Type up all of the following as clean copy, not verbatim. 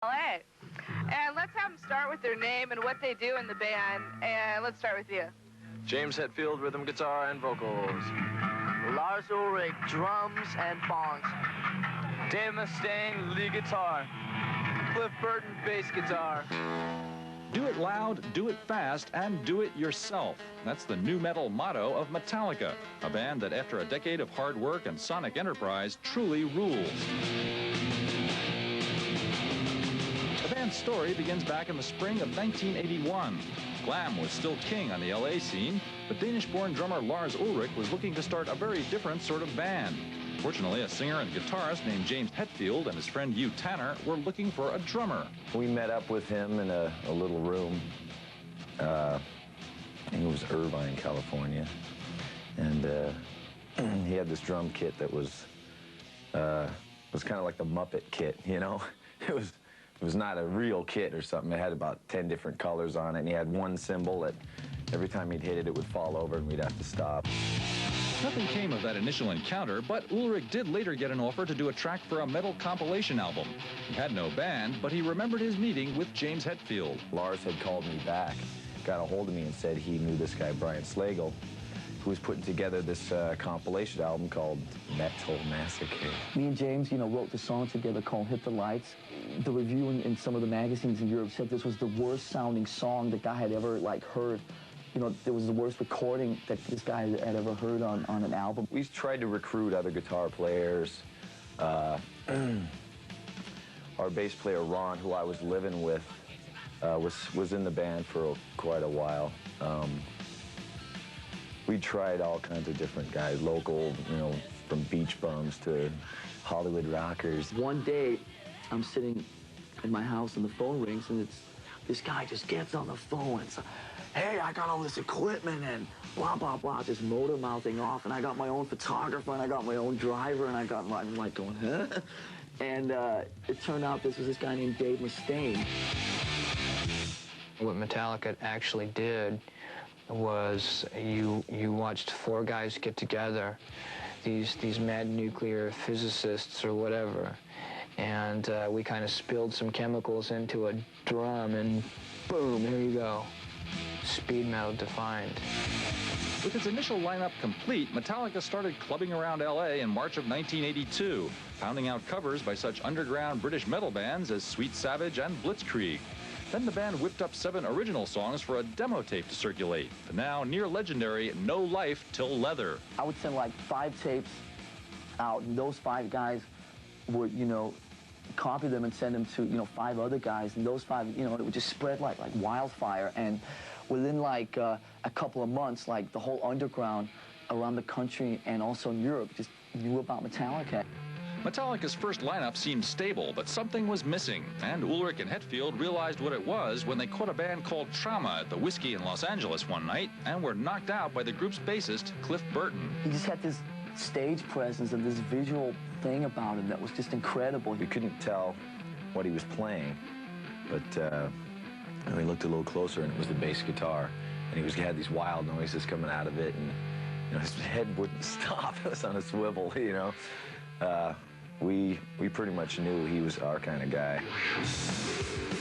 LA. And let's have them start with their name and what they do in the band. And let's start with you. James Hetfield, rhythm guitar and vocals. Lars Ulrich, drums and bongs. Dave Mustaine, lead guitar. Cliff Burton, bass guitar. Do it loud, do it fast, and do it yourself. That's the new metal motto of Metallica, a band that after a decade of hard work and sonic enterprise truly rules. The band's story begins back in the spring of 1981. Glam was still king on the LA scene, but Danish-born drummer Lars Ulrich was looking to start a very different sort of band. Fortunately, a singer and guitarist named James Hetfield and his friend Hugh Tanner were looking for a drummer. We met up with him in a little room. I think it was Irvine, California. And he had this drum kit that was kind of like the Muppet kit, you know? It was not a real kit or something. It had about 10 different colors on it, and he had one cymbal that every time he'd hit it, it would fall over and we'd have to stop. Nothing came of that initial encounter, but Ulrich did later get an offer to do a track for a metal compilation album. He had no band, but he remembered his meeting with James Hetfield. Lars had called me back, got a hold of me and said he knew this guy, Brian Slagle, who was putting together this compilation album called Metal Massacre. Me and James, wrote the song together called Hit the Lights. The review in some of the magazines in Europe said this was the worst sounding song the guy had ever heard. It was the worst recording that this guy had ever heard on an album. We tried to recruit other guitar players. Our bass player, Ron, who I was living with, was in the band for quite a while. We tried all kinds of different guys, local, from beach bums to Hollywood rockers. One day, I'm sitting in my house and the phone rings, and this guy just gets on the phone and says, "Hey, I got all this equipment and blah, blah, blah," just motor mouthing off. And I got my own photographer and I got my own driver and I'm like going, huh? And it turned out this was this guy named Dave Mustaine. What Metallica actually did was you watched four guys get together, these mad nuclear physicists or whatever, and we kind of spilled some chemicals into a drum and boom, there you go. Speed metal defined. With its initial lineup complete, Metallica started clubbing around LA in March of 1982, pounding out covers by such underground British metal bands as Sweet Savage and Blitzkrieg. Then the band whipped up 7 original songs for a demo tape to circulate, the now near legendary No Life Till Leather. I would send 5 tapes out, and those 5 guys would, copy them and send them to, 5 other guys, and those 5, it would just spread like wildfire. And within a couple of months, the whole underground around the country and also in Europe just knew about Metallica. Metallica's first lineup seemed stable, but something was missing, and Ulrich and Hetfield realized what it was when they caught a band called Trauma at the Whiskey in Los Angeles one night and were knocked out by the group's bassist, Cliff Burton. He just had this stage presence and this visual thing about him that was just incredible. You couldn't tell what he was playing, but we looked a little closer and it was the bass guitar, and he had these wild noises coming out of it, and his head wouldn't stop. It was on a swivel, We pretty much knew he was our kind of guy.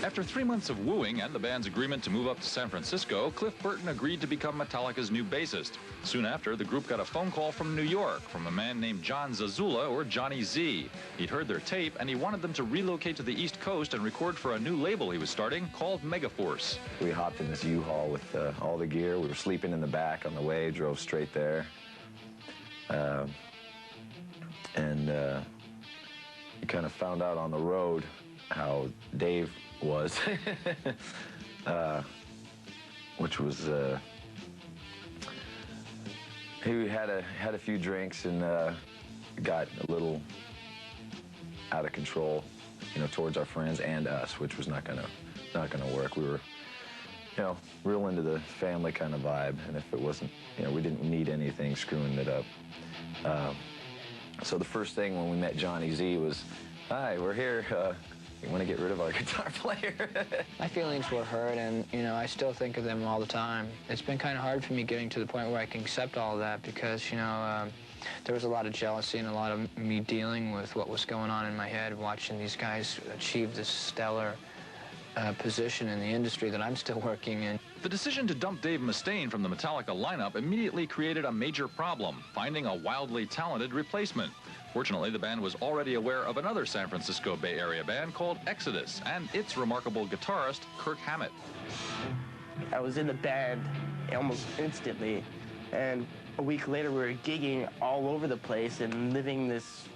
After 3 months of wooing and the band's agreement to move up to San Francisco, Cliff Burton agreed to become Metallica's new bassist. Soon after, the group got a phone call from New York from a man named John Zazula, or Johnny Z. He'd heard their tape, and he wanted them to relocate to the East Coast and record for a new label he was starting called Megaforce. We hopped in this U-Haul with all the gear. We were sleeping in the back on the way, drove straight there. We kind of found out on the road how Dave was, which was, he had a few drinks and got a little out of control, towards our friends and us, which was not gonna work. We were, real into the family kind of vibe, and if it wasn't, we didn't need anything screwing it up. So the first thing when we met Johnny Z was, "Hi, we're here. We want to get rid of our guitar player." My feelings were hurt, and, I still think of them all the time. It's been kind of hard for me getting to the point where I can accept all of that because, there was a lot of jealousy and a lot of me dealing with what was going on in my head, watching these guys achieve this stellar position in the industry that I'm still working in. The decision to dump Dave Mustaine from the Metallica lineup immediately created a major problem, finding a wildly talented replacement. Fortunately, the band was already aware of another San Francisco Bay Area band called Exodus and its remarkable guitarist, Kirk Hammett. I was in the band almost instantly, and a week later we were gigging all over the place and living this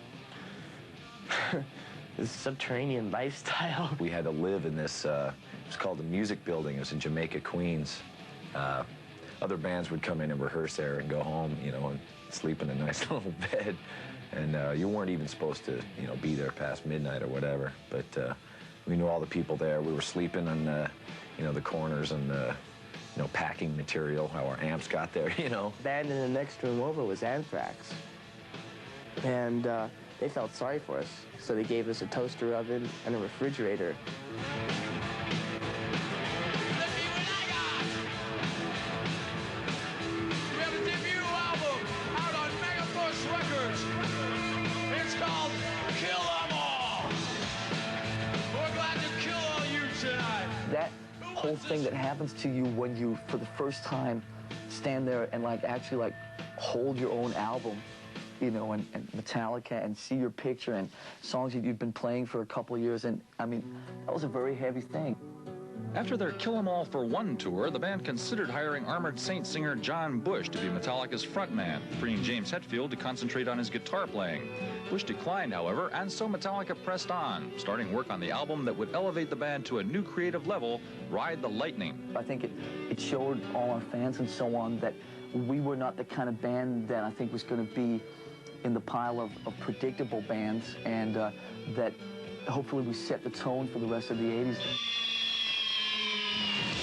this subterranean lifestyle. We had to live in this, it's called the Music Building. It was in Jamaica, Queens. Other bands would come in and rehearse there and go home, you know, and sleep in a nice little bed. And you weren't even supposed to, you know, be there past midnight or whatever. But we knew all the people there. We were sleeping on, you know, the corners and, you know, packing material, how our amps got there, you know. The band in the next room over was Anthrax. And they felt sorry for us, so they gave us a toaster oven and a refrigerator. We have a debut album out on Megapush Records. It's called Kill 'Em All. We're glad to kill all you tonight. That whole thing that happens to you when you, for the first time, stand there and actually hold your own album, you know, and Metallica, and see your picture and songs that you've been playing for a couple of years, and I mean, that was a very heavy thing. After their Kill 'Em All for One tour, the band considered hiring Armored Saint singer John Bush to be Metallica's frontman, freeing James Hetfield to concentrate on his guitar playing. Bush declined, however, and so Metallica pressed on, starting work on the album that would elevate the band to a new creative level, Ride the Lightning. I think it showed all our fans and so on that we were not the kind of band that I think was going to be in the pile of predictable bands, and that hopefully we set the tone for the rest of the 80s.